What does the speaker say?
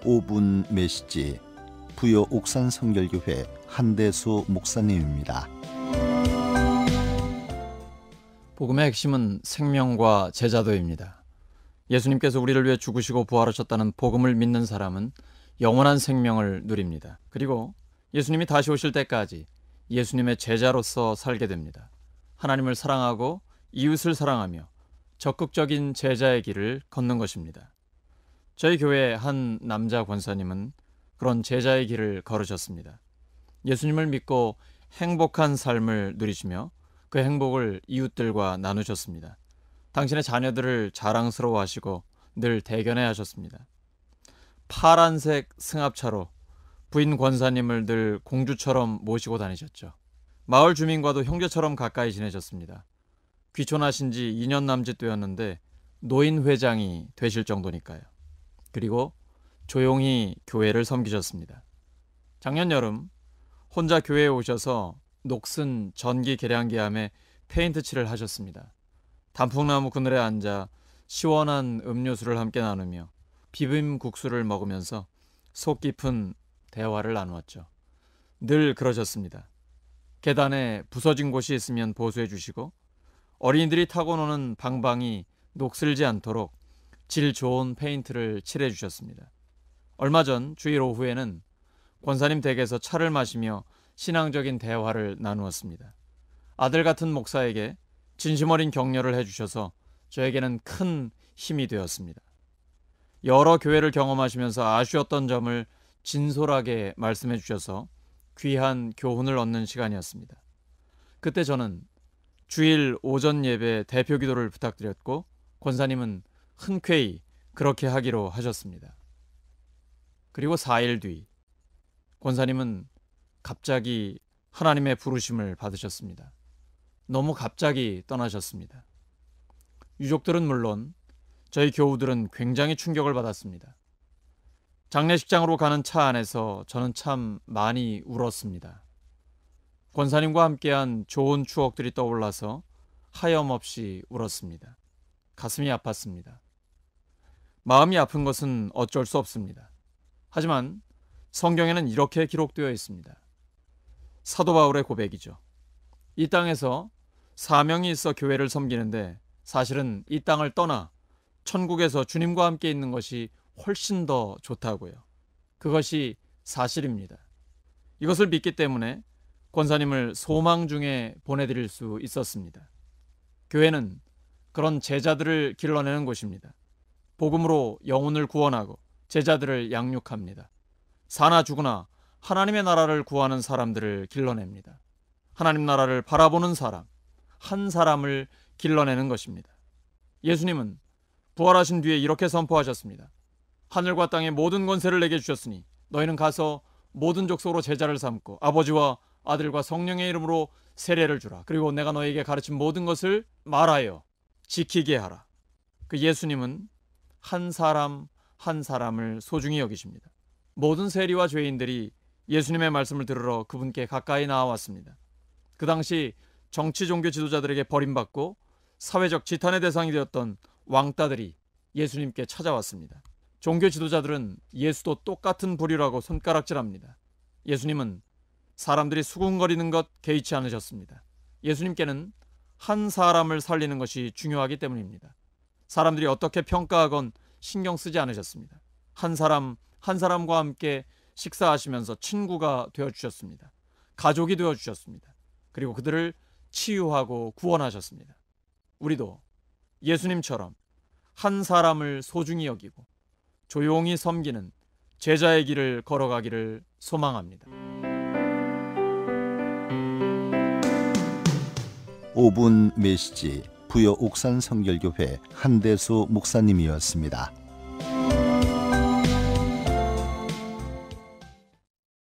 5분 메시지 부여 옥산 성결교회 한대수 목사님입니다. 복음의 핵심은 생명과 제자도입니다. 예수님께서 우리를 위해 죽으시고 부활하셨다는 복음을 믿는 사람은 영원한 생명을 누립니다. 그리고 예수님이 다시 오실 때까지 예수님의 제자로서 살게 됩니다. 하나님을 사랑하고 이웃을 사랑하며 적극적인 제자의 길을 걷는 것입니다. 저희 교회의 한 남자 권사님은 그런 제자의 길을 걸으셨습니다. 예수님을 믿고 행복한 삶을 누리시며 그 행복을 이웃들과 나누셨습니다. 당신의 자녀들을 자랑스러워하시고 늘 대견해 하셨습니다. 파란색 승합차로 부인 권사님을 늘 공주처럼 모시고 다니셨죠. 마을 주민과도 형제처럼 가까이 지내셨습니다. 귀촌하신 지 2년 남짓 되었는데 노인 회장이 되실 정도니까요. 그리고 조용히 교회를 섬기셨습니다. 작년 여름 혼자 교회에 오셔서 녹슨 전기 계량기함에 페인트 칠을 하셨습니다. 단풍나무 그늘에 앉아 시원한 음료수를 함께 나누며 비빔국수를 먹으면서 속 깊은 대화를 나누었죠. 늘 그러셨습니다. 계단에 부서진 곳이 있으면 보수해 주시고 어린이들이 타고 노는 방방이 녹슬지 않도록 질 좋은 페인트를 칠해 주셨습니다. 얼마 전 주일 오후에는 권사님 댁에서 차를 마시며 신앙적인 대화를 나누었습니다. 아들 같은 목사에게 진심 어린 격려를 해주셔서 저에게는 큰 힘이 되었습니다. 여러 교회를 경험하시면서 아쉬웠던 점을 진솔하게 말씀해 주셔서 귀한 교훈을 얻는 시간이었습니다. 그때 저는 주일 오전 예배 대표 기도를 부탁드렸고 권사님은 흔쾌히 그렇게 하기로 하셨습니다. 그리고 4일 뒤 권사님은 갑자기 하나님의 부르심을 받으셨습니다. 너무 갑자기 떠나셨습니다. 유족들은 물론 저희 교우들은 굉장히 충격을 받았습니다. 장례식장으로 가는 차 안에서 저는 참 많이 울었습니다. 권사님과 함께한 좋은 추억들이 떠올라서 하염없이 울었습니다. 가슴이 아팠습니다. 마음이 아픈 것은 어쩔 수 없습니다. 하지만 성경에는 이렇게 기록되어 있습니다. 사도 바울의 고백이죠. 이 땅에서 사명이 있어 교회를 섬기는데 사실은 이 땅을 떠나 천국에서 주님과 함께 있는 것이 훨씬 더 좋다고요. 그것이 사실입니다. 이것을 믿기 때문에 권사님을 소망 중에 보내드릴 수 있었습니다. 교회는 그런 제자들을 길러내는 곳입니다. 복음으로 영혼을 구원하고 제자들을 양육합니다. 사나 죽으나 하나님의 나라를 구하는 사람들을 길러냅니다. 하나님 나라를 바라보는 사람, 한 사람을 길러내는 것입니다. 예수님은 부활하신 뒤에 이렇게 선포하셨습니다. 하늘과 땅의 모든 권세를 내게 주셨으니 너희는 가서 모든 족속으로 제자를 삼고 아버지와 아들과 성령의 이름으로 세례를 주라. 그리고 내가 너희에게 가르친 모든 것을 말하여 지키게 하라. 그 예수님은 한 사람 한 사람을 소중히 여기십니다. 모든 세리와 죄인들이 예수님의 말씀을 들으러 그분께 가까이 나아왔습니다. 그 당시 정치 종교 지도자들에게 버림받고 사회적 지탄의 대상이 되었던 왕따들이 예수님께 찾아왔습니다. 종교 지도자들은 예수도 똑같은 부류라고 손가락질합니다. 예수님은 사람들이 수군거리는 것 개의치 않으셨습니다. 예수님께는 한 사람을 살리는 것이 중요하기 때문입니다. 사람들이 어떻게 평가하건 신경 쓰지 않으셨습니다. 한 사람 한 사람과 함께 식사하시면서 친구가 되어주셨습니다. 가족이 되어주셨습니다. 그리고 그들을 치유하고 구원하셨습니다. 우리도 예수님처럼 한 사람을 소중히 여기고 조용히 섬기는 제자의 길을 걸어가기를 소망합니다. 5분 메시지 부여 옥산 성결교회 한대수 목사님이었습니다.